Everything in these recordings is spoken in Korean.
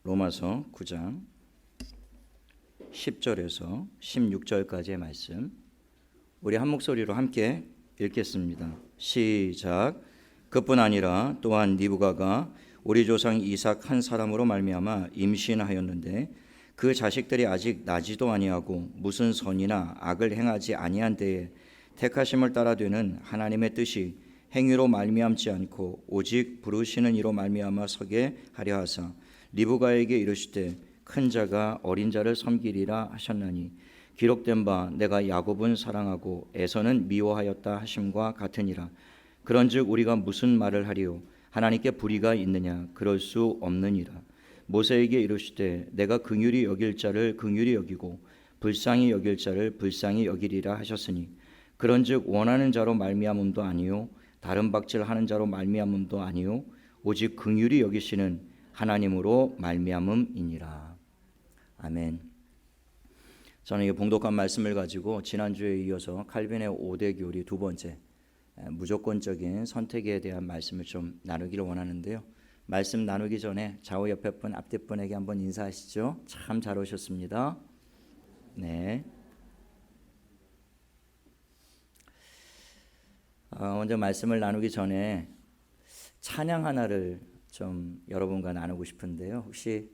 로마서 9장 10절에서 16절까지의 말씀, 우리 한 목소리로 함께 읽겠습니다. 시작. 그뿐 아니라 또한 리브가가 우리 조상 이삭 한 사람으로 말미암아 임신하였는데 그 자식들이 아직 나지도 아니하고 무슨 선이나 악을 행하지 아니한 때에 택하심을 따라 되는 하나님의 뜻이 행위로 말미암지 않고 오직 부르시는 이로 말미암아 서게 하려 하사 리브가에게 이르시되 큰 자가 어린 자를 섬기리라 하셨나니 기록된 바 내가 야곱은 사랑하고 에서는 미워하였다 하심과 같으니라. 그런즉 우리가 무슨 말을 하리요? 하나님께 불의가 있느냐? 그럴 수 없느니라. 모세에게 이르시되 내가 긍휼히 여길 자를 긍휼히 여기고 불쌍히 여길 자를 불쌍히 여기리라 하셨으니 그런즉 원하는 자로 말미암음도 아니요 다른 박질하는 자로 말미암음도 아니요 오직 긍휼히 여기시는 하나님으로 말미암음이니라. 아멘. 저는 이 봉독한 말씀을 가지고 지난주에 이어서 칼빈의 5대 교리 두 번째, 무조건적인 선택에 대한 말씀을 좀 나누기를 원하는데요. 말씀 나누기 전에 좌우 옆에 분, 앞뒤 분에게 한번 인사하시죠. 참 잘 오셨습니다. 네. 먼저 말씀을 나누기 전에 찬양 하나를 좀 여러분과 나누고 싶은데요. 혹시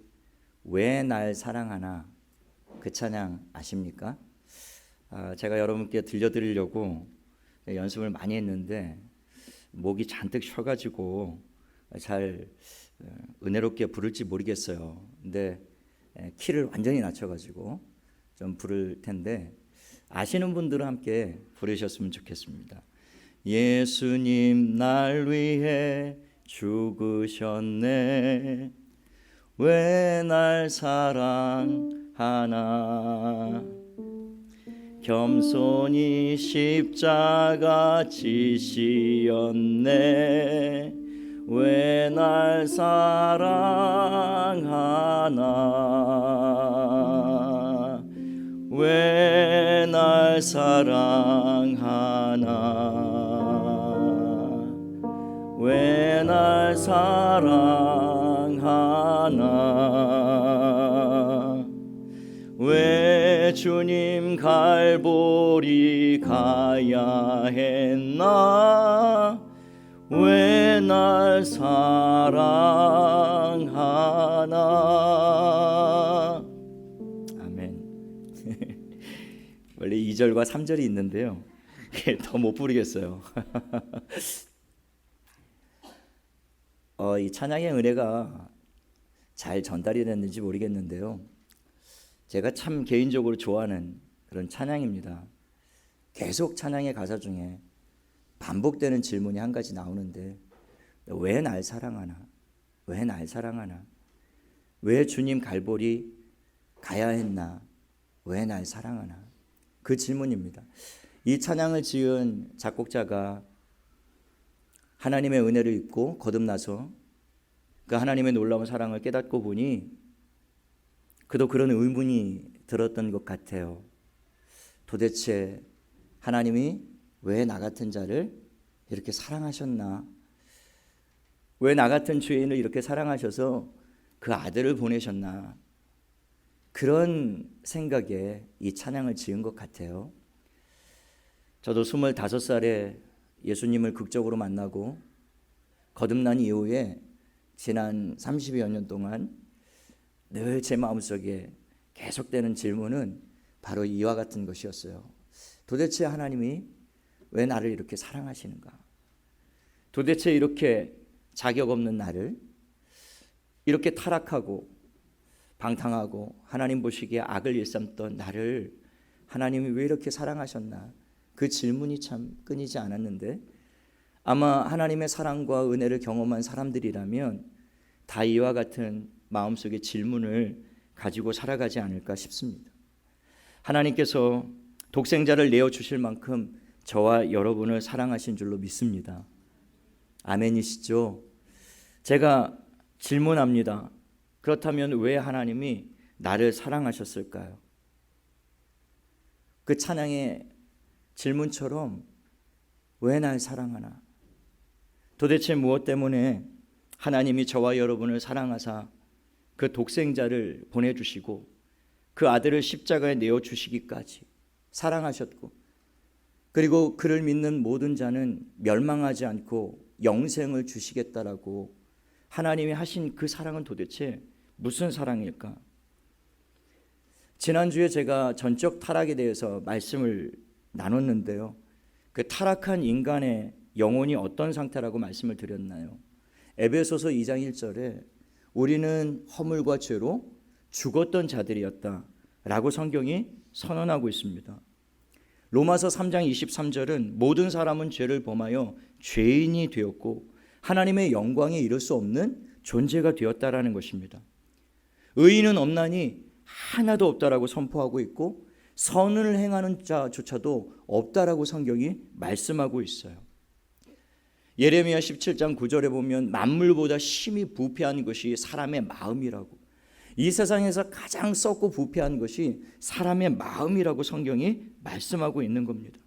왜 날 사랑하나 그 찬양 아십니까? 제가 여러분께 들려드리려고 연습을 많이 했는데 목이 잔뜩 쉬어가지고 잘 은혜롭게 부를지 모르겠어요. 근데 키를 완전히 낮춰가지고 좀 부를 텐데 아시는 분들은 함께 부르셨으면 좋겠습니다. 예수님 날 위해 죽으셨네. 왜 날 사랑하나. 겸손히 십자가 지시었네. 왜 날 사랑하나. 왜 날 사랑하나. 왜 날 사랑하나. 왜 주님 갈보리 가야 했나. 왜 날 사랑하나. 아멘. 원래 2절과 3절이 있는데요, 더 못 부르겠어요. 이 찬양의 은혜가 잘 전달이 됐는지 모르겠는데요, 제가 참 개인적으로 좋아하는 그런 찬양입니다. 계속 찬양의 가사 중에 반복되는 질문이 한 가지 나오는데, 왜 날 사랑하나? 왜 날 사랑하나? 왜 주님 갈보리 가야 했나? 왜 날 사랑하나? 그 질문입니다. 이 찬양을 지은 작곡자가 하나님의 은혜를 입고 거듭나서 그 하나님의 놀라운 사랑을 깨닫고 보니 그도 그런 의문이 들었던 것 같아요. 도대체 하나님이 왜 나 같은 자를 이렇게 사랑하셨나? 왜 나 같은 죄인을 이렇게 사랑하셔서 그 아들을 보내셨나? 그런 생각에 이 찬양을 지은 것 같아요. 저도 25살에 예수님을 극적으로 만나고 거듭난 이후에 지난 30여 년 동안 늘 제 마음속에 계속되는 질문은 바로 이와 같은 것이었어요. 도대체 하나님이 왜 나를 이렇게 사랑하시는가? 도대체 이렇게 자격 없는 나를, 이렇게 타락하고 방탕하고 하나님 보시기에 악을 일삼던 나를 하나님이 왜 이렇게 사랑하셨나? 그 질문이 참 끊이지 않았는데, 아마 하나님의 사랑과 은혜를 경험한 사람들이라면 다 이와 같은 마음속의 질문을 가지고 살아가지 않을까 싶습니다. 하나님께서 독생자를 내어주실 만큼 저와 여러분을 사랑하신 줄로 믿습니다. 아멘이시죠? 제가 질문합니다. 그렇다면 왜 하나님이 나를 사랑하셨을까요? 그 찬양의 질문처럼 왜 날 사랑하나? 도대체 무엇 때문에 하나님이 저와 여러분을 사랑하사 그 독생자를 보내주시고 그 아들을 십자가에 내어주시기까지 사랑하셨고, 그리고 그를 믿는 모든 자는 멸망하지 않고 영생을 주시겠다라고 하나님이 하신 그 사랑은 도대체 무슨 사랑일까? 지난주에 제가 전적 타락에 대해서 말씀을 나눴는데요, 그 타락한 인간의 영혼이 어떤 상태라고 말씀을 드렸나요? 에베소서 2장 1절에 우리는 허물과 죄로 죽었던 자들이었다라고 성경이 선언하고 있습니다. 로마서 3장 23절은 모든 사람은 죄를 범하여 죄인이 되었고 하나님의 영광에 이를 수 없는 존재가 되었다라는 것입니다. 의인은 없나니 하나도 없다라고 선포하고 있고 선을 행하는 자조차도 없다라고 성경이 말씀하고 있어요. 예레미야 17장 9절에 보면 만물보다 심히 부패한 것이 사람의 마음이라고, 이 세상에서 가장 썩고 부패한 것이 사람의 마음이라고 성경이 말씀하고 있는 겁니다.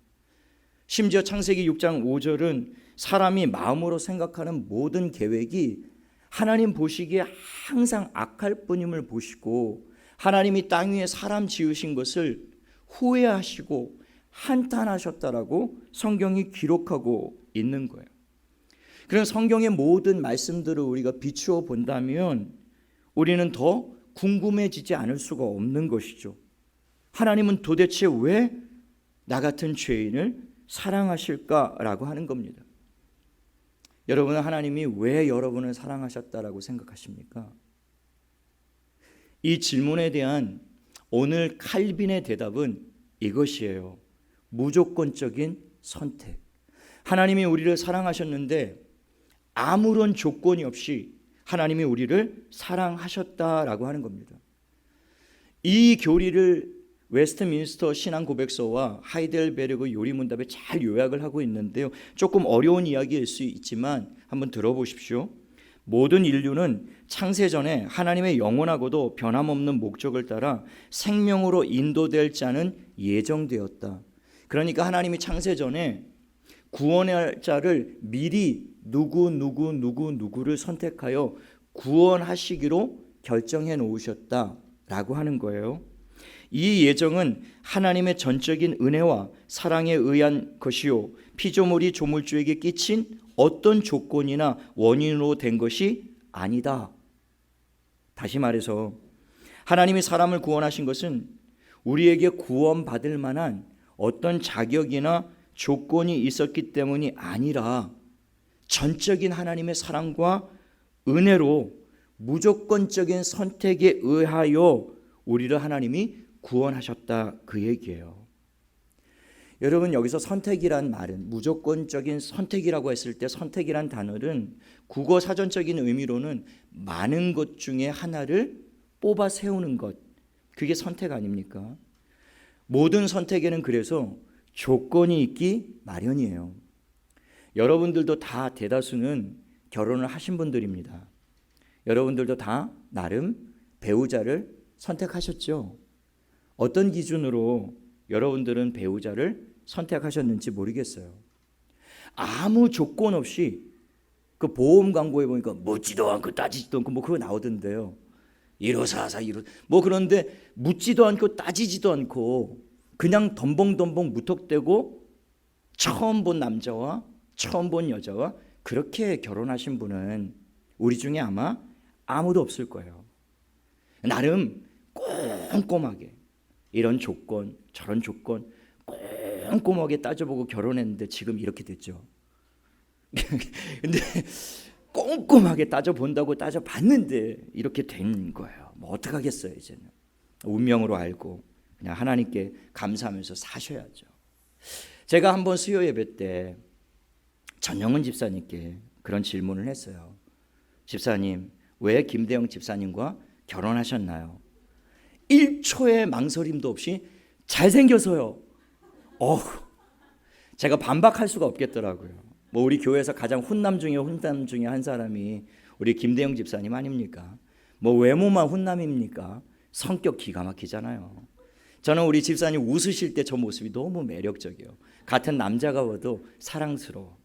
심지어 창세기 6장 5절은 사람이 마음으로 생각하는 모든 계획이 하나님 보시기에 항상 악할 뿐임을 보시고 하나님이 땅 위에 사람 지으신 것을 후회하시고 한탄하셨다라고 성경이 기록하고 있는 거예요. 그런 성경의 모든 말씀들을 우리가 비추어 본다면 우리는 더 궁금해지지 않을 수가 없는 것이죠. 하나님은 도대체 왜 나 같은 죄인을 사랑하실까라고 하는 겁니다. 여러분은 하나님이 왜 여러분을 사랑하셨다라고 생각하십니까? 이 질문에 대한 오늘 칼빈의 대답은 이것이에요. 무조건적인 선택. 하나님이 우리를 사랑하셨는데 아무런 조건이 없이 하나님이 우리를 사랑하셨다라고 하는 겁니다. 이 교리를 웨스트민스터 신앙고백서와 하이델베르그 요리문답에 잘 요약을 하고 있는데요, 조금 어려운 이야기일 수 있지만 한번 들어보십시오. 모든 인류는 창세전에 하나님의 영원하고도 변함없는 목적을 따라 생명으로 인도될 자는 예정되었다. 그러니까 하나님이 창세전에 구원할 자를 미리 누구를 선택하여 구원하시기로 결정해 놓으셨다라고 하는 거예요. 이 예정은 하나님의 전적인 은혜와 사랑에 의한 것이요, 피조물이 조물주에게 끼친 어떤 조건이나 원인으로 된 것이 아니다. 다시 말해서 하나님이 사람을 구원하신 것은 우리에게 구원받을 만한 어떤 자격이나 조건이 있었기 때문이 아니라 전적인 하나님의 사랑과 은혜로 무조건적인 선택에 의하여 우리를 하나님이 구원하셨다, 그 얘기예요. 여러분, 여기서 선택이란 말은, 무조건적인 선택이라고 했을 때 선택이란 단어는 국어 사전적인 의미로는 많은 것 중에 하나를 뽑아 세우는 것, 그게 선택 아닙니까? 모든 선택에는 그래서 조건이 있기 마련이에요. 여러분들도 다 대다수는 결혼을 하신 분들입니다. 여러분들도 다 나름 배우자를 선택하셨죠. 어떤 기준으로 여러분들은 배우자를 선택하셨는지 모르겠어요. 아무 조건 없이 그 보험 광고에 보니까 묻지도 않고 따지지도 않고 뭐 그거 나오던데요. 1544 뭐 그런데 묻지도 않고 따지지도 않고 그냥 덤벙덤벙 무턱대고 처음 본 남자와 처음 본 여자와 그렇게 결혼하신 분은 우리 중에 아마 아무도 없을 거예요. 나름 꼼꼼하게 이런 조건 저런 조건 꼼꼼하게 따져보고 결혼했는데 지금 이렇게 됐죠. 근데 꼼꼼하게 따져본다고 따져봤는데 이렇게 된 거예요. 뭐 어떡하겠어요. 이제는 운명으로 알고 그냥 하나님께 감사하면서 사셔야죠. 제가 한번 수요 예배 때 전영은 집사님께 그런 질문을 했어요. 집사님, 왜 김대영 집사님과 결혼하셨나요? 1초의 망설임도 없이 잘생겨서요. 제가 반박할 수가 없겠더라고요. 뭐 우리 교회에서 가장 훈남 중에 한 사람이 우리 김대영 집사님 아닙니까? 뭐 외모만 훈남입니까? 성격 기가 막히잖아요. 저는 우리 집사님 웃으실 때 저 모습이 너무 매력적이에요. 같은 남자가 봐도 사랑스러워.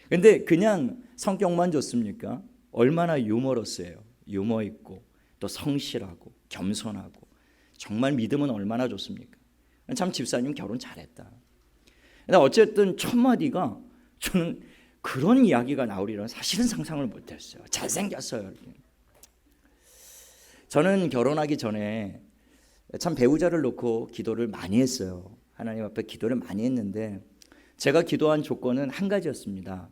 근데 그냥 성격만 좋습니까? 얼마나 유머러스해요. 유머 있고 또 성실하고 겸손하고 정말 믿음은 얼마나 좋습니까? 참 집사님 결혼 잘했다. 근데 어쨌든 첫 마디가 저는 그런 이야기가 나오리라는 사실은 상상을 못했어요. 잘생겼어요. 저는 결혼하기 전에 참 배우자를 놓고 기도를 많이 했어요. 하나님 앞에 기도를 많이 했는데 제가 기도한 조건은 한 가지였습니다.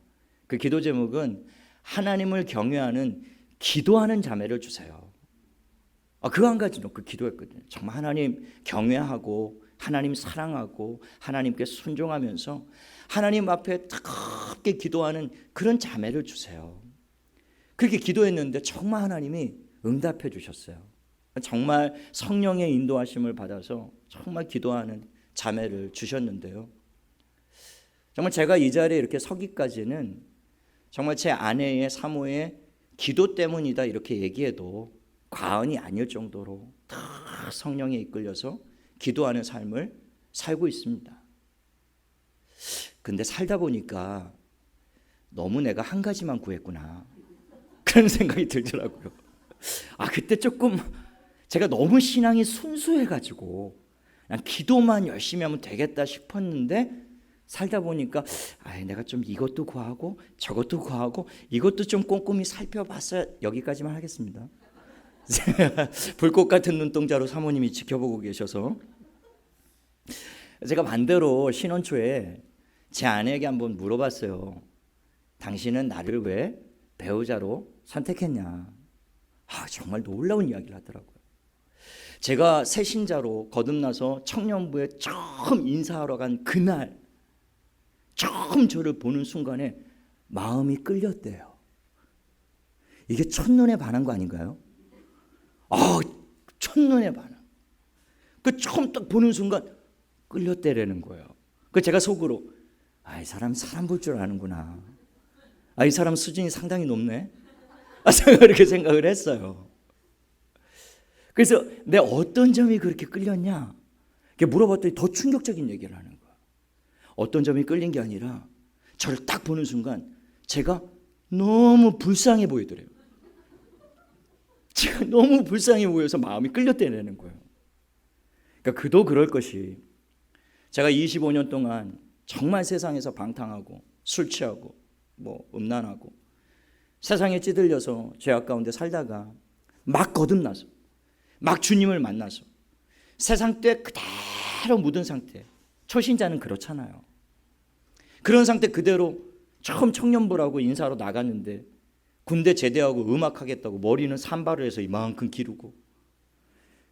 그 기도 제목은 하나님을 경외하는 기도하는 자매를 주세요. 그 한 가지 놓고 기도했거든요. 정말 하나님 경외하고 하나님 사랑하고 하나님께 순종하면서 하나님 앞에 뜨겁게 기도하는 그런 자매를 주세요. 그렇게 기도했는데 정말 하나님이 응답해 주셨어요. 정말 성령의 인도하심을 받아서 정말 기도하는 자매를 주셨는데요. 정말 제가 이 자리에 이렇게 서기까지는 정말 제 아내의 사모의 기도 때문이다 이렇게 얘기해도 과언이 아닐 정도로 다 성령에 이끌려서 기도하는 삶을 살고 있습니다. 근데 살다 보니까 너무 내가 한 가지만 구했구나 그런 생각이 들더라고요. 그때 조금 제가 너무 신앙이 순수해가지고 그냥 기도만 열심히 하면 되겠다 싶었는데 살다 보니까 내가 좀 이것도 구하고 저것도 구하고 이것도 좀 꼼꼼히 살펴봤어야 여기까지만 하겠습니다. 불꽃 같은 눈동자로 사모님이 지켜보고 계셔서 제가 반대로 신혼 초에 제 아내에게 한번 물어봤어요. 당신은 나를 왜 배우자로 선택했냐? 정말 놀라운 이야기를 하더라고요. 제가 새신자로 거듭나서 청년부에 처음 인사하러 간 그날 처음 저를 보는 순간에 마음이 끌렸대요. 이게 첫눈에 반한 거 아닌가요? 첫눈에 반한. 그 처음 딱 보는 순간 끌렸대라는 거예요. 그 제가 속으로 이 사람 볼 줄 아는구나. 이 사람 수준이 상당히 높네. 제가 이렇게 생각을 했어요. 그래서 내 어떤 점이 그렇게 끌렸냐? 이렇게 물어봤더니 더 충격적인 얘기를 하는 거예요. 어떤 점이 끌린 게 아니라 저를 딱 보는 순간 제가 너무 불쌍해 보이더래요. 제가 너무 불쌍해 보여서 마음이 끌렸다는 거예요. 그러니까 그도 그럴 것이 제가 25년 동안 정말 세상에서 방탕하고 술 취하고 음란하고 세상에 찌들려서 죄악 가운데 살다가 막 거듭나서 막 주님을 만나서 세상 때 그대로 묻은 상태. 초신자는 그렇잖아요. 그런 상태 그대로 처음 청년부라고 인사로 나갔는데 군대 제대하고 음악하겠다고 머리는 산발을 해서 이만큼 기르고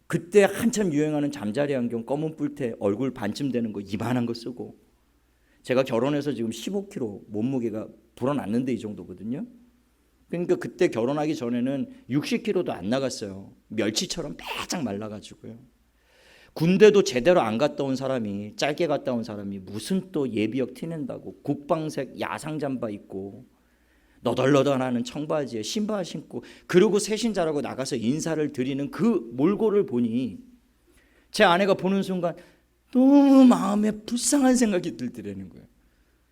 그때 한참 유행하는 잠자리 안경 검은 뿔테 얼굴 반쯤 되는 거 이만한 거 쓰고 제가 결혼해서 지금 15kg 몸무게가 불어났는데 이 정도거든요. 그러니까 그때 결혼하기 전에는 60kg도 안 나갔어요. 멸치처럼 빼짝 말라가지고요. 군대도 제대로 안 갔다 온 사람이 짧게 갔다 온 사람이 무슨 또 예비역 티낸다고 국방색 야상 잠바 입고 너덜너덜하는 청바지에 신발 신고 그러고 새신자라고 나가서 인사를 드리는 그 몰골을 보니 제 아내가 보는 순간 너무 마음에 불쌍한 생각이 들더라는 거예요.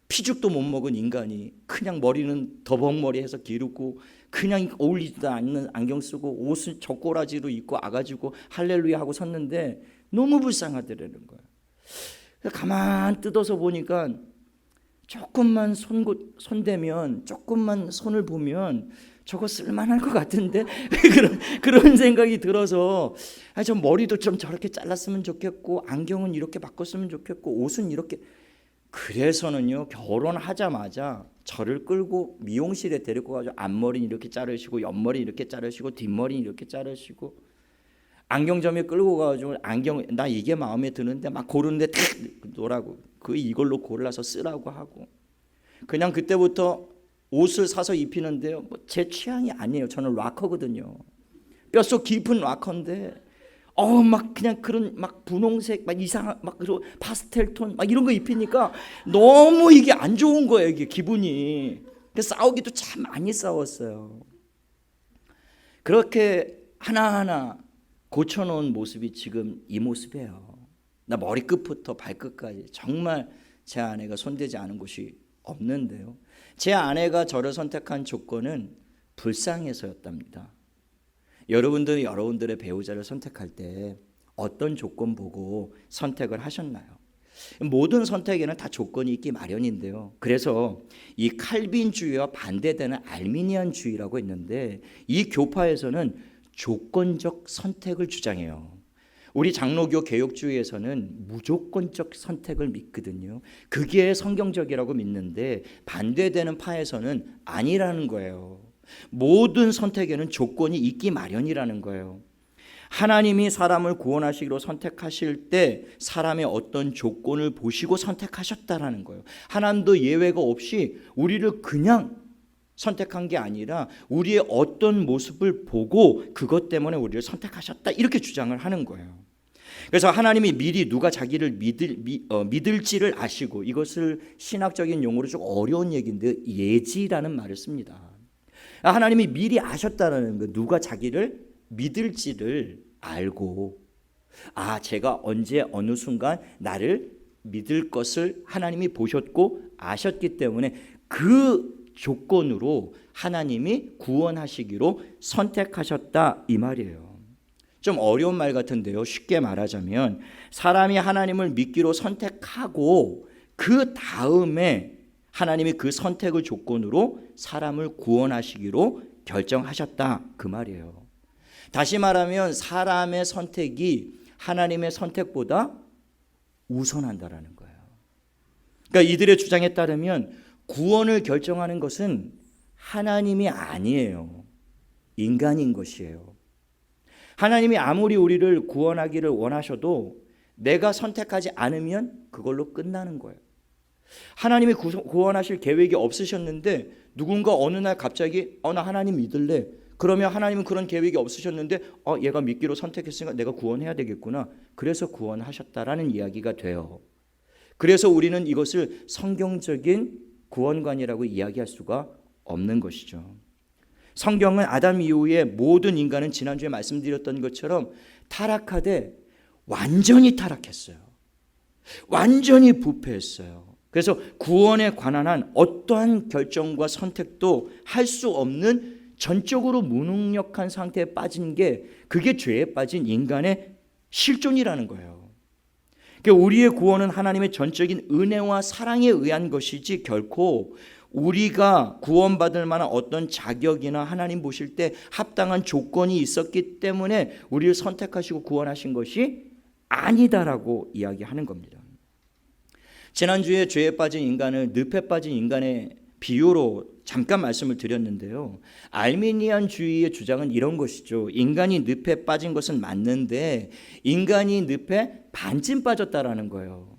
피죽도 못 먹은 인간이 그냥 머리는 더벅머리 해서 기르고 그냥 어울리지도 않는 안경 쓰고 옷은 젖꼬라지로 입고 아가지고 할렐루야 하고 섰는데 너무 불쌍하더라는 거예요. 가만 뜯어서 보니까 조금만 손대면 조금만 손을 보면 저거 쓸만할 것 같은데 그런 생각이 들어서 저 머리도 좀 저렇게 잘랐으면 좋겠고 안경은 이렇게 바꿨으면 좋겠고 옷은 이렇게. 그래서는요 결혼하자마자 저를 끌고 미용실에 데리고 가서 앞머리는 이렇게 자르시고 옆머리 이렇게 자르시고 뒷머리는 이렇게 자르시고 안경점에 끌고 가가지고 안경 나 이게 마음에 드는데 막 고르는데 탁 놓으라고 이걸로 골라서 쓰라고 하고 그냥 그때부터 옷을 사서 입히는데요 제 취향이 아니에요. 저는 락커거든요. 뼛속 깊은 락커인데 막 그냥 그런 막 분홍색 막 이상한 막 그리고 파스텔 톤 막 이런 거 입히니까 너무 이게 안 좋은 거예요. 이게 기분이. 그래서 싸우기도 참 많이 싸웠어요. 그렇게 하나하나 고쳐놓은 모습이 지금 이 모습이에요. 나 머리끝부터 발끝까지 정말 제 아내가 손대지 않은 곳이 없는데요. 제 아내가 저를 선택한 조건은 불쌍해서였답니다. 여러분들은 여러분들의 배우자를 선택할 때 어떤 조건 보고 선택을 하셨나요? 모든 선택에는 다 조건이 있기 마련인데요. 그래서 이 칼빈주의와 반대되는 알미니안주의라고 있는데 이 교파에서는 조건적 선택을 주장해요. 우리 장로교 개혁주의에서는 무조건적 선택을 믿거든요. 그게 성경적이라고 믿는데 반대되는 파에서는 아니라는 거예요. 모든 선택에는 조건이 있기 마련이라는 거예요. 하나님이 사람을 구원하시기로 선택하실 때 사람의 어떤 조건을 보시고 선택하셨다라는 거예요. 하나님도 예외가 없이 우리를 그냥 선택한 게 아니라 우리의 어떤 모습을 보고 그것 때문에 우리를 선택하셨다 이렇게 주장을 하는 거예요. 그래서 하나님이 미리 누가 자기를 믿을지를 아시고, 이것을 신학적인 용어로 좀 어려운 얘기인데 예지라는 말을 씁니다. 하나님이 미리 아셨다는 거, 누가 자기를 믿을지를 알고, 제가 언제 어느 순간 나를 믿을 것을 하나님이 보셨고 아셨기 때문에 그 조건으로 하나님이 구원하시기로 선택하셨다 이 말이에요. 좀 어려운 말 같은데요. 쉽게 말하자면 사람이 하나님을 믿기로 선택하고 그 다음에 하나님이 그 선택을 조건으로 사람을 구원하시기로 결정하셨다 그 말이에요. 다시 말하면 사람의 선택이 하나님의 선택보다 우선한다라는 거예요. 그러니까 이들의 주장에 따르면 구원을 결정하는 것은 하나님이 아니에요. 인간인 것이에요. 하나님이 아무리 우리를 구원하기를 원하셔도 내가 선택하지 않으면 그걸로 끝나는 거예요. 하나님이 구원하실 계획이 없으셨는데 누군가 어느 날 갑자기 나 하나님 믿을래. 그러면 하나님은 그런 계획이 없으셨는데 얘가 믿기로 선택했으니까 내가 구원해야 되겠구나. 그래서 구원하셨다라는 이야기가 돼요. 그래서 우리는 이것을 성경적인 구원관이라고 이야기할 수가 없는 것이죠. 성경은 아담 이후에 모든 인간은 지난주에 말씀드렸던 것처럼 타락하되 완전히 타락했어요. 완전히 부패했어요. 그래서 구원에 관한 한 어떠한 결정과 선택도 할 수 없는 전적으로 무능력한 상태에 빠진 게 그게 죄에 빠진 인간의 실존이라는 거예요. 그러니까 우리의 구원은 하나님의 전적인 은혜와 사랑에 의한 것이지 결코 우리가 구원받을 만한 어떤 자격이나 하나님 보실 때 합당한 조건이 있었기 때문에 우리를 선택하시고 구원하신 것이 아니다라고 이야기하는 겁니다. 지난주에 죄에 빠진 인간을 늪에 빠진 인간의 비유로 잠깐 말씀을 드렸는데요. 알미니안주의의 주장은 이런 것이죠. 인간이 늪에 빠진 것은 맞는데 인간이 늪에 반쯤 빠졌다라는 거예요.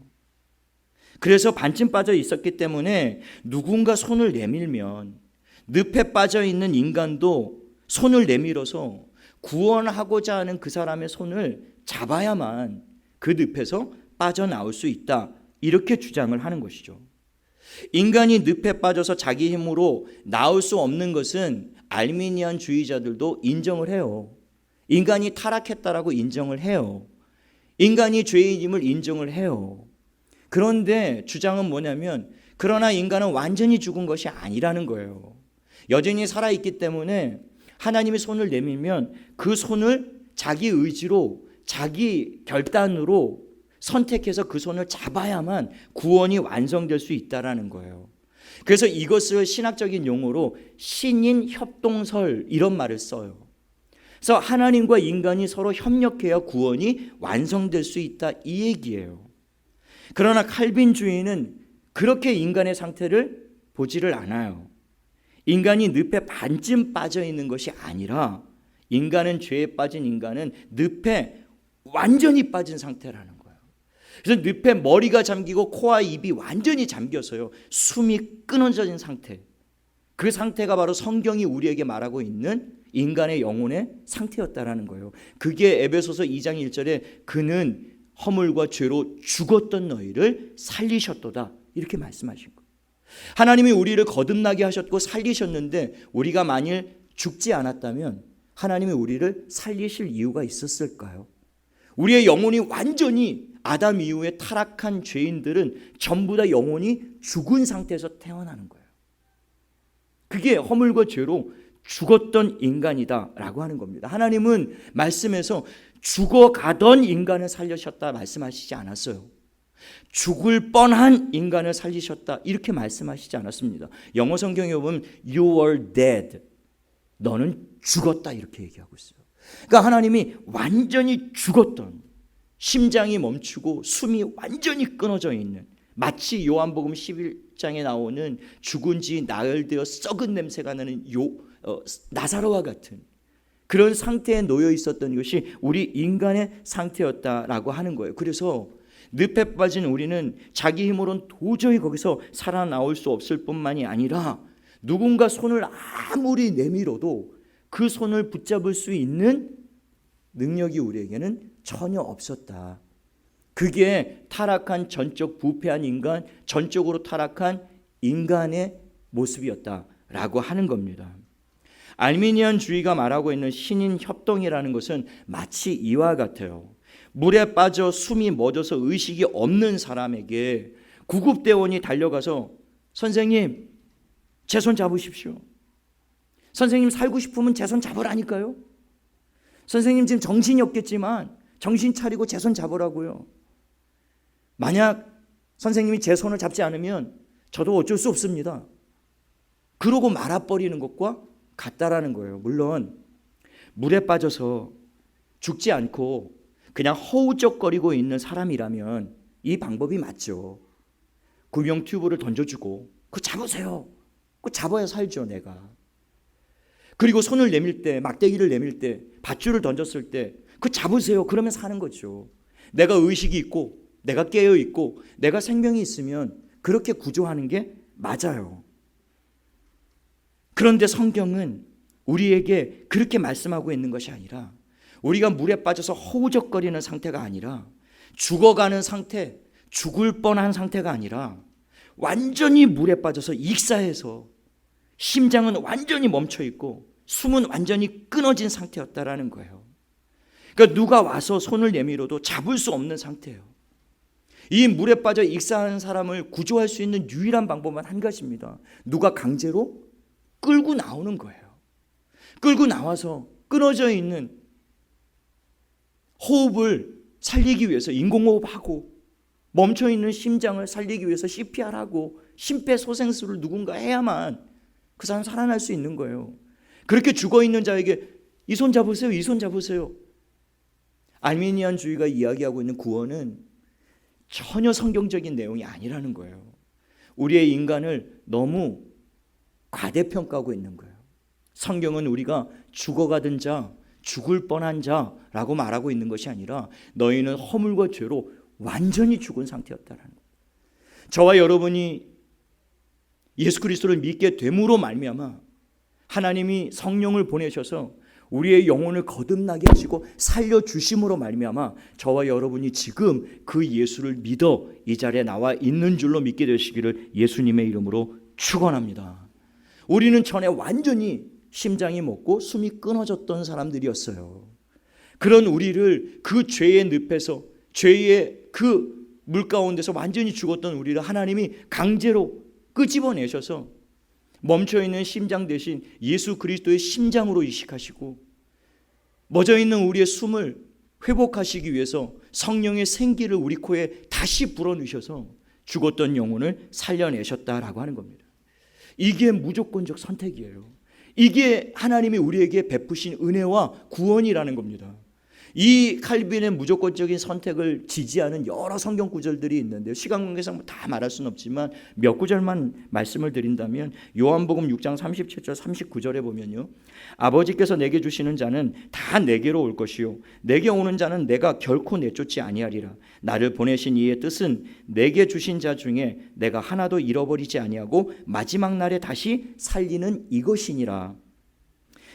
그래서 반쯤 빠져 있었기 때문에 누군가 손을 내밀면 늪에 빠져 있는 인간도 손을 내밀어서 구원하고자 하는 그 사람의 손을 잡아야만 그 늪에서 빠져나올 수 있다. 이렇게 주장을 하는 것이죠. 인간이 늪에 빠져서 자기 힘으로 나올 수 없는 것은 알미니안 주의자들도 인정을 해요. 인간이 타락했다라고 인정을 해요. 인간이 죄인임을 인정을 해요. 그런데 주장은 뭐냐면 그러나 인간은 완전히 죽은 것이 아니라는 거예요. 여전히 살아있기 때문에 하나님이 손을 내밀면 그 손을 자기 의지로 자기 결단으로 선택해서 그 손을 잡아야만 구원이 완성될 수 있다라는 거예요. 그래서 이것을 신학적인 용어로 신인 협동설 이런 말을 써요. 그래서 하나님과 인간이 서로 협력해야 구원이 완성될 수 있다 이 얘기예요. 그러나 칼빈주의는 그렇게 인간의 상태를 보지를 않아요. 인간이 늪에 반쯤 빠져 있는 것이 아니라 인간은 죄에 빠진 인간은 늪에 완전히 빠진 상태라는 거예요. 그래서 늪에 머리가 잠기고 코와 입이 완전히 잠겨서요. 숨이 끊어진 상태. 그 상태가 바로 성경이 우리에게 말하고 있는 인간의 영혼의 상태였다라는 거예요. 그게 에베소서 2장 1절에 그는 허물과 죄로 죽었던 너희를 살리셨도다 이렇게 말씀하신 거예요. 하나님이 우리를 거듭나게 하셨고 살리셨는데 우리가 만일 죽지 않았다면 하나님이 우리를 살리실 이유가 있었을까요? 우리의 영혼이 완전히 아담 이후에 타락한 죄인들은 전부 다 영혼이 죽은 상태에서 태어나는 거예요. 그게 허물과 죄로 죽었던 인간이다라고 하는 겁니다. 하나님은 말씀에서 죽어가던 인간을 살리셨다 말씀하시지 않았어요. 죽을 뻔한 인간을 살리셨다 이렇게 말씀하시지 않았습니다. 영어 성경에 보면 You were dead. 너는 죽었다 이렇게 얘기하고 있어요. 그러니까 하나님이 완전히 죽었던, 심장이 멈추고 숨이 완전히 끊어져 있는, 마치 요한복음 11장에 나오는 죽은 지 나흘되어 썩은 냄새가 나는 나사로와 같은 그런 상태에 놓여 있었던 것이 우리 인간의 상태였다라고 하는 거예요. 그래서 늪에 빠진 우리는 자기 힘으로는 도저히 거기서 살아나올 수 없을 뿐만이 아니라 누군가 손을 아무리 내밀어도 그 손을 붙잡을 수 있는 능력이 우리에게는 전혀 없었다. 그게 타락한 전적 부패한 인간, 전적으로 타락한 인간의 모습이었다라고 하는 겁니다. 알미니안주의가 말하고 있는 신인 협동이라는 것은 마치 이와 같아요. 물에 빠져 숨이 멎어서 의식이 없는 사람에게 구급대원이 달려가서 선생님 제 손 잡으십시오. 선생님 살고 싶으면 제 손 잡으라니까요. 선생님 지금 정신이 없겠지만 정신 차리고 제 손 잡으라고요. 만약 선생님이 제 손을 잡지 않으면 저도 어쩔 수 없습니다. 그러고 말아버리는 것과 같다라는 거예요. 물론 물에 빠져서 죽지 않고 그냥 허우적거리고 있는 사람이라면 이 방법이 맞죠. 구명 튜브를 던져주고 그거 잡으세요. 그거 잡아야 살죠 내가. 그리고 손을 내밀 때, 막대기를 내밀 때, 밧줄을 던졌을 때 그거 잡으세요. 그러면 사는 거죠. 내가 의식이 있고 내가 깨어 있고 내가 생명이 있으면 그렇게 구조하는 게 맞아요. 그런데 성경은 우리에게 그렇게 말씀하고 있는 것이 아니라 우리가 물에 빠져서 허우적거리는 상태가 아니라 죽어가는 상태, 죽을 뻔한 상태가 아니라 완전히 물에 빠져서 익사해서 심장은 완전히 멈춰 있고 숨은 완전히 끊어진 상태였다라는 거예요. 그러니까 누가 와서 손을 내밀어도 잡을 수 없는 상태예요. 이 물에 빠져 익사하는 사람을 구조할 수 있는 유일한 방법은 한 가지입니다. 누가 강제로 끌고 나오는 거예요. 끌고 나와서 끊어져 있는 호흡을 살리기 위해서 인공호흡하고 멈춰있는 심장을 살리기 위해서 CPR하고 심폐소생술을 누군가 해야만 그 사람 살아날 수 있는 거예요. 그렇게 죽어있는 자에게 이 손 잡으세요, 이 손 잡으세요. 알미니안주의가 이야기하고 있는 구원은 전혀 성경적인 내용이 아니라는 거예요. 우리의 인간을 너무 과대평가하고 있는 거예요. 성경은 우리가 죽어가던 자, 죽을 뻔한 자라고 말하고 있는 것이 아니라 너희는 허물과 죄로 완전히 죽은 상태였다라는 거예요. 저와 여러분이 예수 그리스도를 믿게 됨으로 말미암아 하나님이 성령을 보내셔서 우리의 영혼을 거듭나게 하시고 살려주심으로 말미암아 저와 여러분이 지금 그 예수를 믿어 이 자리에 나와 있는 줄로 믿게 되시기를 예수님의 이름으로 축원합니다. 우리는 전에 완전히 심장이 멎고 숨이 끊어졌던 사람들이었어요. 그런 우리를 그 죄의 늪에서 죄의 그 물 가운데서 완전히 죽었던 우리를 하나님이 강제로 끄집어내셔서 멈춰있는 심장 대신 예수 그리스도의 심장으로 이식하시고 멎어있는 우리의 숨을 회복하시기 위해서 성령의 생기를 우리 코에 다시 불어넣으셔서 죽었던 영혼을 살려내셨다라고 하는 겁니다. 이게 무조건적 선택이에요. 이게 하나님이 우리에게 베푸신 은혜와 구원이라는 겁니다. 이 칼빈의 무조건적인 선택을 지지하는 여러 성경 구절들이 있는데요. 시간 관계상 다 말할 수는 없지만 몇 구절만 말씀을 드린다면 요한복음 6장 37절 39절에 보면요. 아버지께서 내게 주시는 자는 다 내게로 올 것이요 내게 오는 자는 내가 결코 내쫓지 아니하리라. 나를 보내신 이의 뜻은 내게 주신 자 중에 내가 하나도 잃어버리지 아니하고 마지막 날에 다시 살리는 이것이니라.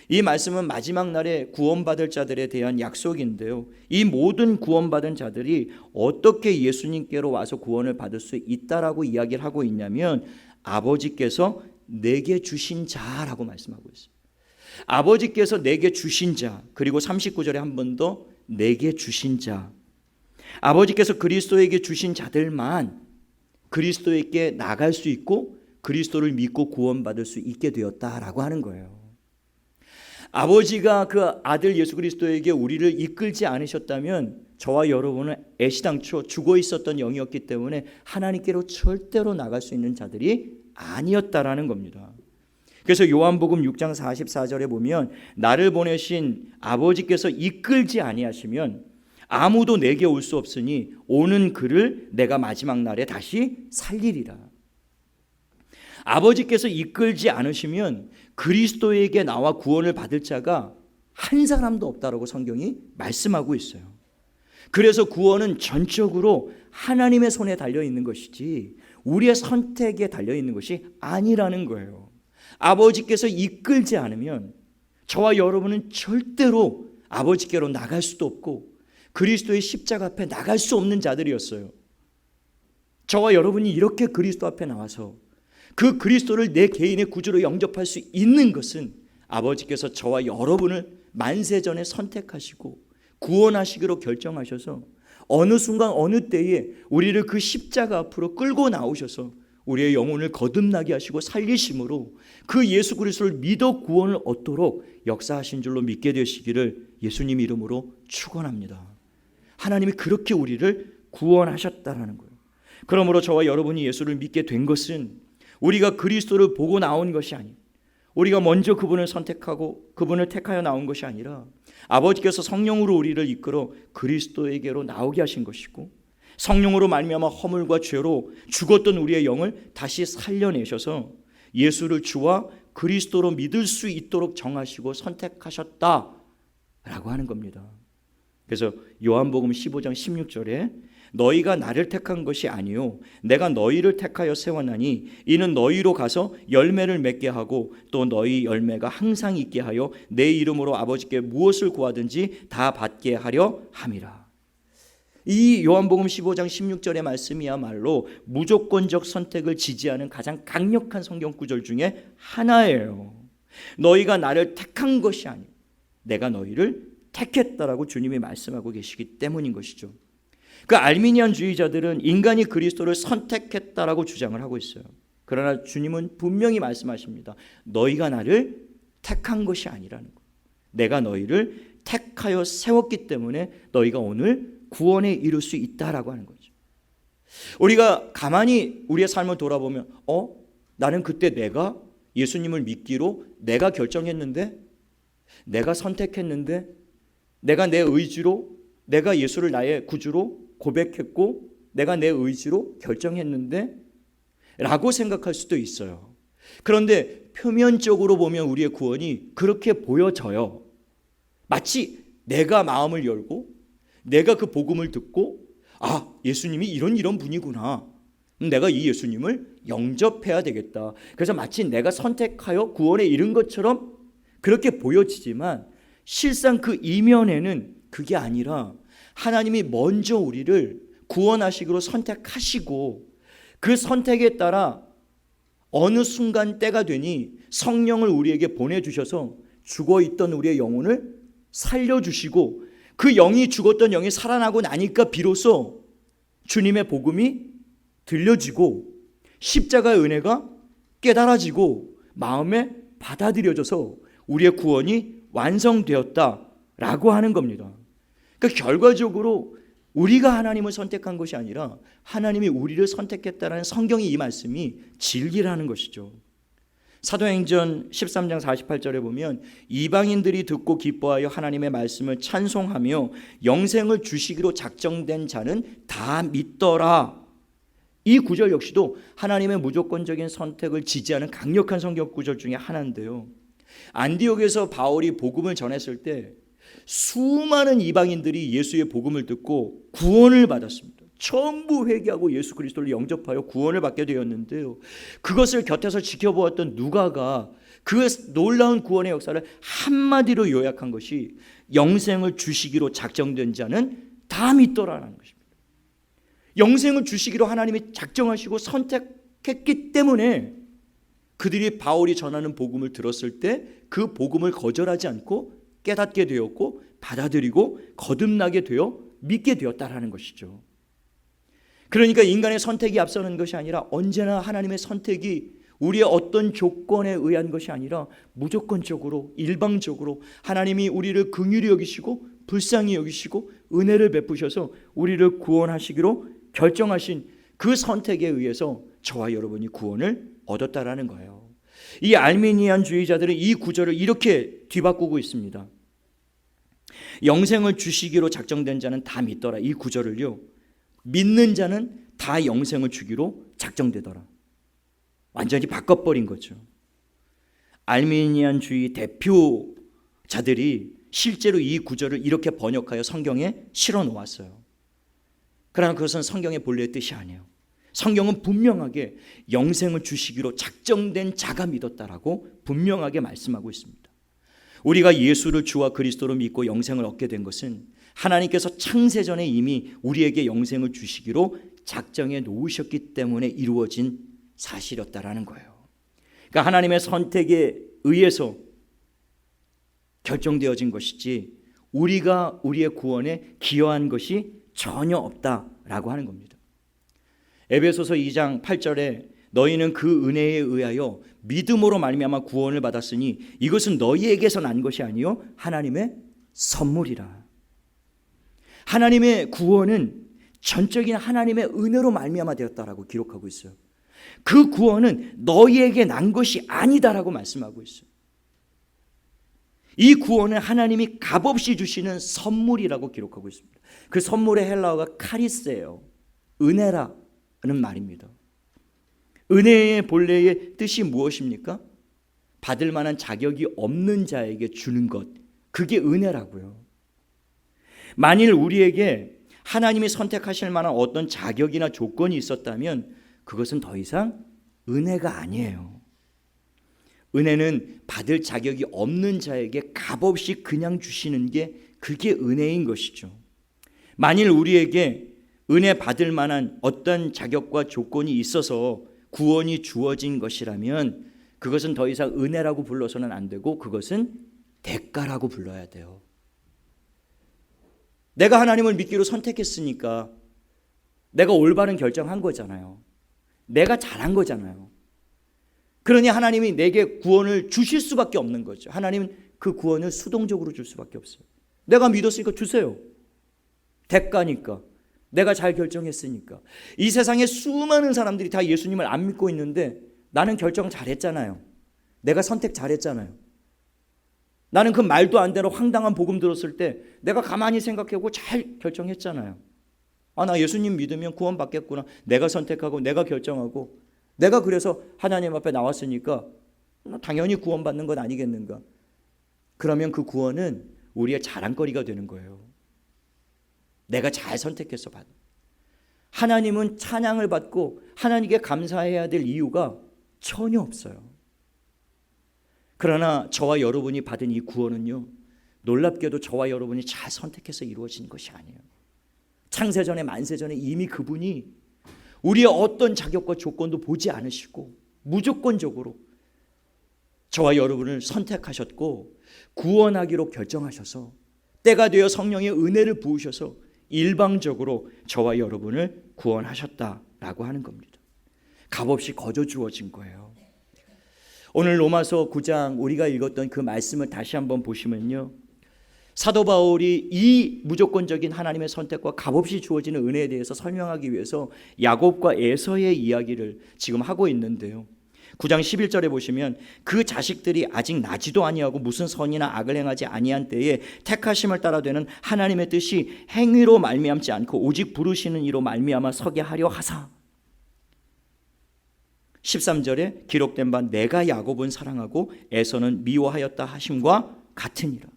이 말씀은 마지막 날에 구원받을 자들에 대한 약속인데요. 이 모든 구원받은 자들이 어떻게 예수님께로 와서 구원을 받을 수 있다라고 이야기를 하고 있냐면 아버지께서 내게 주신 자라고 말씀하고 있어요. 아버지께서 내게 주신 자, 그리고 39절에 한 번 더 내게 주신 자. 아버지께서 그리스도에게 주신 자들만 그리스도에게 나갈 수 있고 그리스도를 믿고 구원받을 수 있게 되었다라고 하는 거예요. 아버지가 그 아들 예수 그리스도에게 우리를 이끌지 않으셨다면 저와 여러분은 애시당초 죽어 있었던 영이었기 때문에 하나님께로 절대로 나갈 수 있는 자들이 아니었다라는 겁니다. 그래서 요한복음 6장 44절에 보면 나를 보내신 아버지께서 이끌지 아니하시면 아무도 내게 올 수 없으니 오는 그를 내가 마지막 날에 다시 살리리라. 아버지께서 이끌지 않으시면 그리스도에게 나와 구원을 받을 자가 한 사람도 없다라고 성경이 말씀하고 있어요. 그래서 구원은 전적으로 하나님의 손에 달려 있는 것이지 우리의 선택에 달려 있는 것이 아니라는 거예요. 아버지께서 이끌지 않으면 저와 여러분은 절대로 아버지께로 나갈 수도 없고 그리스도의 십자가 앞에 나갈 수 없는 자들이었어요. 저와 여러분이 이렇게 그리스도 앞에 나와서 그 그리스도를 내 개인의 구주로 영접할 수 있는 것은 아버지께서 저와 여러분을 만세전에 선택하시고 구원하시기로 결정하셔서 어느 순간 어느 때에 우리를 그 십자가 앞으로 끌고 나오셔서 우리의 영혼을 거듭나게 하시고 살리심으로 그 예수 그리스도를 믿어 구원을 얻도록 역사하신 줄로 믿게 되시기를 예수님 이름으로 축원합니다. 하나님이 그렇게 우리를 구원하셨다라는 거예요. 그러므로 저와 여러분이 예수를 믿게 된 것은 우리가 그리스도를 보고 나온 것이 아니에요. 우리가 먼저 그분을 선택하고 그분을 택하여 나온 것이 아니라 아버지께서 성령으로 우리를 이끌어 그리스도에게로 나오게 하신 것이고 성령으로 말미암아 허물과 죄로 죽었던 우리의 영을 다시 살려내셔서 예수를 주와 그리스도로 믿을 수 있도록 정하시고 선택하셨다라고 하는 겁니다. 그래서 요한복음 15장 16절에 너희가 나를 택한 것이 아니요 내가 너희를 택하여 세워나니 이는 너희로 가서 열매를 맺게 하고 또 너희 열매가 항상 있게 하여 내 이름으로 아버지께 무엇을 구하든지 다 받게 하려 함이라. 이 요한복음 15장 16절의 말씀이야말로 무조건적 선택을 지지하는 가장 강력한 성경 구절 중에 하나예요. 너희가 나를 택한 것이 아니요 내가 너희를 택했다라고 주님이 말씀하고 계시기 때문인 것이죠. 그 알미니안주의자들은 인간이 그리스도를 선택했다라고 주장을 하고 있어요. 그러나 주님은 분명히 말씀하십니다. 너희가 나를 택한 것이 아니라는 것. 내가 너희를 택하여 세웠기 때문에 너희가 오늘 구원에 이룰 수 있다라고 하는 거죠. 우리가 가만히 우리의 삶을 돌아보면 나는 그때 내가 예수님을 믿기로 내가 결정했는데 내가 선택했는데 내가 내 의지로 내가 예수를 나의 구주로 고백했고 내가 내 의지로 결정했는데 라고 생각할 수도 있어요. 그런데 표면적으로 보면 우리의 구원이 그렇게 보여져요. 마치 내가 마음을 열고 내가 그 복음을 듣고 예수님이 이런 분이구나. 내가 이 예수님을 영접해야 되겠다. 그래서 마치 내가 선택하여 구원에 이른 것처럼 그렇게 보여지지만 실상 그 이면에는 그게 아니라 하나님이 먼저 우리를 구원하시기로 선택하시고 그 선택에 따라 어느 순간 때가 되니 성령을 우리에게 보내주셔서 죽어있던 우리의 영혼을 살려주시고 그 영이 죽었던 영이 살아나고 나니까 비로소 주님의 복음이 들려지고 십자가의 은혜가 깨달아지고 마음에 받아들여져서 우리의 구원이 완성되었다라고 하는 겁니다. 그러니까 결과적으로 우리가 하나님을 선택한 것이 아니라 하나님이 우리를 선택했다는 성경의 이 말씀이 진리라는 것이죠. 사도행전 13장 48절에 보면 이방인들이 듣고 기뻐하여 하나님의 말씀을 찬송하며 영생을 주시기로 작정된 자는 다 믿더라. 이 구절 역시도 하나님의 무조건적인 선택을 지지하는 강력한 성경 구절 중에 하나인데요. 안디옥에서 바울이 복음을 전했을 때 수많은 이방인들이 예수의 복음을 듣고 구원을 받았습니다. 전부 회개하고 예수 그리스도를 영접하여 구원을 받게 되었는데요. 그것을 곁에서 지켜보았던 누가가 그 놀라운 구원의 역사를 한마디로 요약한 것이 영생을 주시기로 작정된 자는 다 믿더라라는 것입니다. 영생을 주시기로 하나님이 작정하시고 선택했기 때문에 그들이 바울이 전하는 복음을 들었을 때 그 복음을 거절하지 않고 깨닫게 되었고 받아들이고 거듭나게 되어 믿게 되었다라는 것이죠. 그러니까 인간의 선택이 앞서는 것이 아니라 언제나 하나님의 선택이 우리의 어떤 조건에 의한 것이 아니라 무조건적으로 일방적으로 하나님이 우리를 긍휼히 여기시고 불쌍히 여기시고 은혜를 베푸셔서 우리를 구원하시기로 결정하신 그 선택에 의해서 저와 여러분이 구원을 얻었다라는 거예요. 이 알미니안주의자들은 이 구절을 이렇게 뒤바꾸고 있습니다. 영생을 주시기로 작정된 자는 다 믿더라. 이 구절을요, 믿는 자는 다 영생을 주기로 작정되더라. 완전히 바꿔버린 거죠. 알미니안주의 대표자들이 실제로 이 구절을 이렇게 번역하여 성경에 실어 놓았어요. 그러나 그것은 성경의 본래의 뜻이 아니에요. 성경은 분명하게 영생을 주시기로 작정된 자가 믿었다라고 분명하게 말씀하고 있습니다. 우리가 예수를 주와 그리스도로 믿고 영생을 얻게 된 것은 하나님께서 창세전에 이미 우리에게 영생을 주시기로 작정해 놓으셨기 때문에 이루어진 사실이었다라는 거예요. 그러니까 하나님의 선택에 의해서 결정되어진 것이지 우리가 우리의 구원에 기여한 것이 전혀 없다라고 하는 겁니다. 에베소서 2장 8절에 너희는 그 은혜에 의하여 믿음으로 말미암아 구원을 받았으니 이것은 너희에게서 난 것이 아니요 하나님의 선물이라. 하나님의 구원은 전적인 하나님의 은혜로 말미암아 되었다라고 기록하고 있어요. 그 구원은 너희에게 난 것이 아니다라고 말씀하고 있어요. 이 구원은 하나님이 값없이 주시는 선물이라고 기록하고 있습니다. 그 선물의 헬라어가 카리스예요. 은혜라는 말입니다. 은혜의 본래의 뜻이 무엇입니까? 받을 만한 자격이 없는 자에게 주는 것, 그게 은혜라고요. 만일 우리에게 하나님이 선택하실 만한 어떤 자격이나 조건이 있었다면 그것은 더 이상 은혜가 아니에요. 은혜는 받을 자격이 없는 자에게 값없이 그냥 주시는 게 그게 은혜인 것이죠. 만일 우리에게 은혜 받을 만한 어떤 자격과 조건이 있어서 구원이 주어진 것이라면 그것은 더 이상 은혜라고 불러서는 안 되고 그것은 대가라고 불러야 돼요. 내가 하나님을 믿기로 선택했으니까 내가 올바른 결정한 거잖아요. 내가 잘한 거잖아요. 그러니 하나님이 내게 구원을 주실 수밖에 없는 거죠. 하나님은 그 구원을 수동적으로 줄 수밖에 없어요. 내가 믿었으니까 주세요. 대가니까. 내가 잘 결정했으니까. 이 세상에 수많은 사람들이 다 예수님을 안 믿고 있는데 나는 결정 잘했잖아요. 내가 선택 잘했잖아요. 나는 그 말도 안 되는 황당한 복음 들었을 때 내가 가만히 생각하고 잘 결정했잖아요. 아, 나 예수님 믿으면 구원 받겠구나. 내가 선택하고 내가 결정하고 내가 그래서 하나님 앞에 나왔으니까 당연히 구원 받는 건 아니겠는가. 그러면 그 구원은 우리의 자랑거리가 되는 거예요. 내가 잘 선택해서 받은. 하나님은 찬양을 받고 하나님께 감사해야 될 이유가 전혀 없어요. 그러나 저와 여러분이 받은 이 구원은요, 놀랍게도 저와 여러분이 잘 선택해서 이루어진 것이 아니에요. 창세전에 만세전에 이미 그분이 우리의 어떤 자격과 조건도 보지 않으시고 무조건적으로 저와 여러분을 선택하셨고 구원하기로 결정하셔서 때가 되어 성령의 은혜를 부으셔서 일방적으로 저와 여러분을 구원하셨다라고 하는 겁니다. 값없이 거저 주어진 거예요. 오늘 로마서 9장 우리가 읽었던 그 말씀을 다시 한번 보시면요, 사도 바울이 이 무조건적인 하나님의 선택과 값없이 주어지는 은혜에 대해서 설명하기 위해서 야곱과 에서의 이야기를 지금 하고 있는데요, 9장 11절에 보시면 그 자식들이 아직 나지도 아니하고 무슨 선이나 악을 행하지 아니한 때에 택하심을 따라 되는 하나님의 뜻이 행위로 말미암지 않고 오직 부르시는 이로 말미암아 서게 하려 하사. 13절에 기록된 바 내가 야곱은 사랑하고 에서는 미워하였다 하심과 같으니라.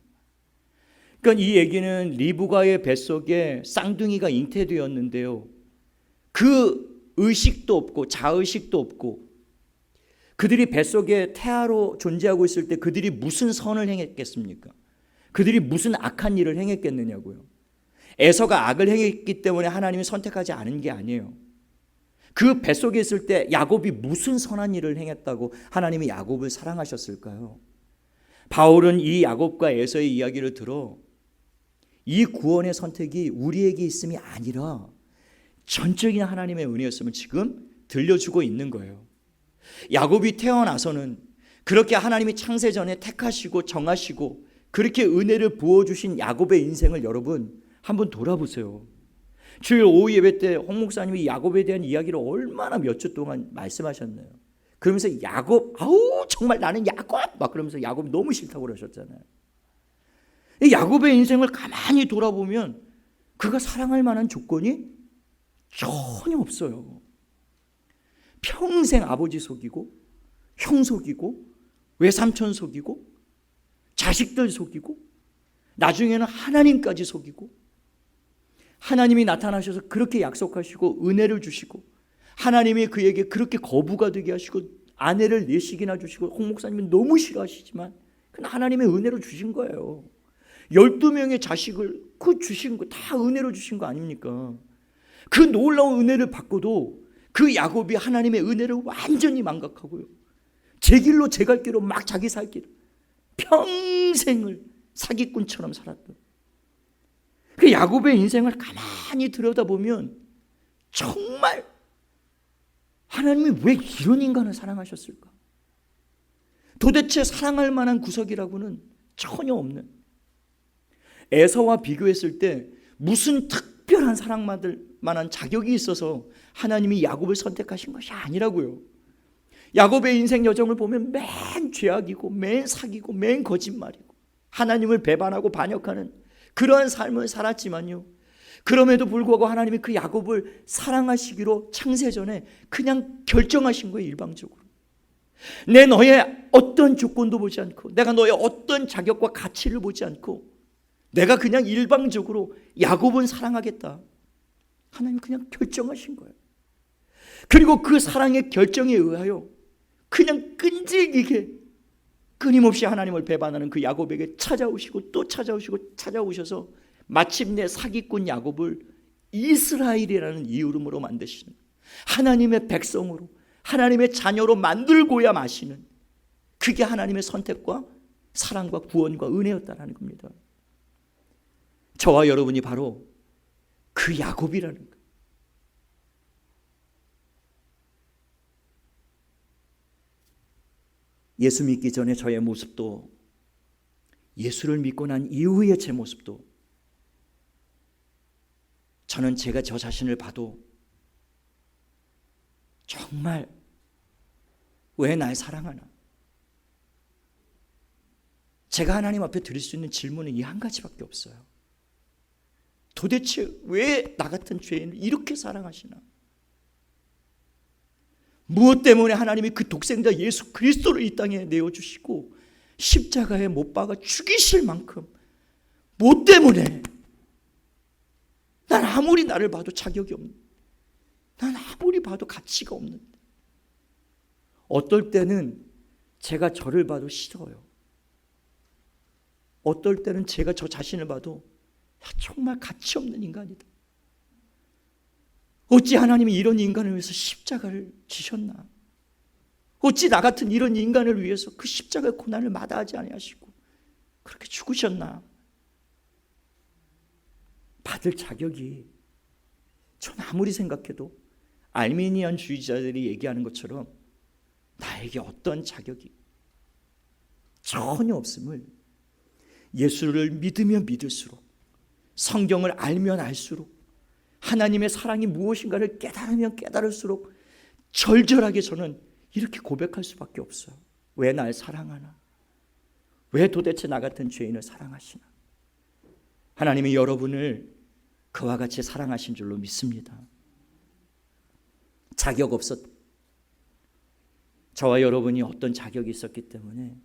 그러니까 이 얘기는 리브가의 뱃속에 쌍둥이가 잉태되었는데요, 그 의식도 없고 자의식도 없고 그들이 뱃속에 태아로 존재하고 있을 때 그들이 무슨 선을 행했겠습니까? 그들이 무슨 악한 일을 행했겠느냐고요. 에서가 악을 행했기 때문에 하나님이 선택하지 않은 게 아니에요. 그 뱃속에 있을 때 야곱이 무슨 선한 일을 행했다고 하나님이 야곱을 사랑하셨을까요? 바울은 이 야곱과 에서의 이야기를 들어 이 구원의 선택이 우리에게 있음이 아니라 전적인 하나님의 은혜였음을 지금 들려주고 있는 거예요. 야곱이 태어나서는 그렇게 하나님이 창세전에 택하시고 정하시고 그렇게 은혜를 부어주신 야곱의 인생을 여러분 한번 돌아보세요. 주일 오후 예배 때 홍 목사님이 야곱에 대한 이야기를 얼마나 몇 주 동안 말씀하셨나요? 그러면서 야곱, 아우 정말 나는 야곱 막 그러면서 야곱이 너무 싫다고 그러셨잖아요. 이 야곱의 인생을 가만히 돌아보면 그가 사랑할 만한 조건이 전혀 없어요. 평생 아버지 속이고 형 속이고 외삼촌 속이고 자식들 속이고 나중에는 하나님까지 속이고, 하나님이 나타나셔서 그렇게 약속하시고 은혜를 주시고 하나님이 그에게 그렇게 거부가 되게 하시고 아내를 4씩이나 주시고, 홍 목사님은 너무 싫어하시지만 그건 하나님의 은혜로 주신 거예요. 12명의 자식을 그 주신 거 다 은혜로 주신 거 아닙니까? 그 놀라운 은혜를 받고도 그 야곱이 하나님의 은혜를 완전히 망각하고요, 제 길로 제 갈 길로 막 자기 살 길, 평생을 사기꾼처럼 살았던 그 야곱의 인생을 가만히 들여다보면 정말 하나님이 왜 이런 인간을 사랑하셨을까? 도대체 사랑할 만한 구석이라고는 전혀 없는, 에서와 비교했을 때 무슨 특별한 사랑받을 만한 자격이 있어서 하나님이 야곱을 선택하신 것이 아니라고요. 야곱의 인생 여정을 보면 맨 죄악이고 맨 사기고 맨 거짓말이고 하나님을 배반하고 반역하는 그러한 삶을 살았지만요, 그럼에도 불구하고 하나님이 그 야곱을 사랑하시기로 창세전에 그냥 결정하신 거예요. 일방적으로 내 너의 어떤 조건도 보지 않고, 내가 너의 어떤 자격과 가치를 보지 않고 내가 그냥 일방적으로 야곱은 사랑하겠다, 하나님이 그냥 결정하신 거예요. 그리고 그 사랑의 결정에 의하여 그냥 끈질기게 끊임없이 하나님을 배반하는 그 야곱에게 찾아오시고 또 찾아오시고 찾아오셔서 마침내 사기꾼 야곱을 이스라엘이라는 이름으로 만드시는, 하나님의 백성으로 하나님의 자녀로 만들고야 마시는, 그게 하나님의 선택과 사랑과 구원과 은혜였다라는 겁니다. 저와 여러분이 바로 그 야곱이라는 거예요. 예수 믿기 전에 저의 모습도, 예수를 믿고 난 이후의 제 모습도, 저는 제가 저 자신을 봐도 정말 왜 날 사랑하나? 제가 하나님 앞에 드릴 수 있는 질문은 이 한 가지밖에 없어요. 도대체 왜 나 같은 죄인을 이렇게 사랑하시나? 무엇 때문에 하나님이 그 독생자 예수 그리스도를 이 땅에 내어주시고 십자가에 못 박아 죽이실 만큼, 뭐 때문에? 난 아무리 나를 봐도 자격이 없는, 난 아무리 봐도 가치가 없는, 어떨 때는 제가 저를 봐도 싫어요. 어떨 때는 제가 저 자신을 봐도 정말 가치 없는 인간이다. 어찌 하나님이 이런 인간을 위해서 십자가를 지셨나? 어찌 나 같은 이런 인간을 위해서 그 십자가의 고난을 마다하지 아니하시고 그렇게 죽으셨나? 받을 자격이, 전 아무리 생각해도 알미니안 주의자들이 얘기하는 것처럼 나에게 어떤 자격이 전혀 없음을 예수를 믿으면 믿을수록, 성경을 알면 알수록, 하나님의 사랑이 무엇인가를 깨달으면 깨달을수록 절절하게 저는 이렇게 고백할 수밖에 없어요. 왜 날 사랑하나? 왜 도대체 나 같은 죄인을 사랑하시나? 하나님이 여러분을 그와 같이 사랑하신 줄로 믿습니다. 자격 없었, 저와 여러분이 어떤 자격이 있었기 때문에,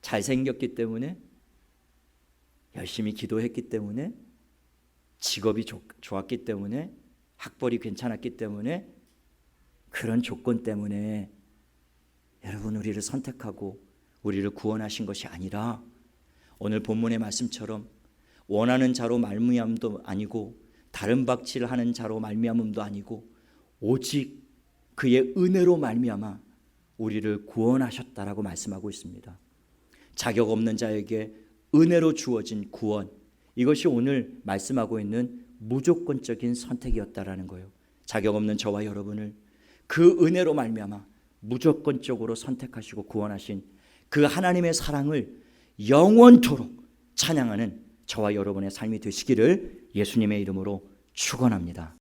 잘생겼기 때문에, 열심히 기도했기 때문에, 직업이 좋았기 때문에, 학벌이 괜찮았기 때문에, 그런 조건 때문에 여러분 우리를 선택하고 우리를 구원하신 것이 아니라, 오늘 본문의 말씀처럼 원하는 자로 말미암음도 아니고 다른 박치를 하는 자로 말미암음도 아니고 오직 그의 은혜로 말미암아 우리를 구원하셨다라고 말씀하고 있습니다. 자격 없는 자에게 은혜로 주어진 구원, 이것이 오늘 말씀하고 있는 무조건적인 선택이었다라는 거예요. 자격 없는 저와 여러분을 그 은혜로 말미암아 무조건적으로 선택하시고 구원하신 그 하나님의 사랑을 영원토록 찬양하는 저와 여러분의 삶이 되시기를 예수님의 이름으로 축원합니다.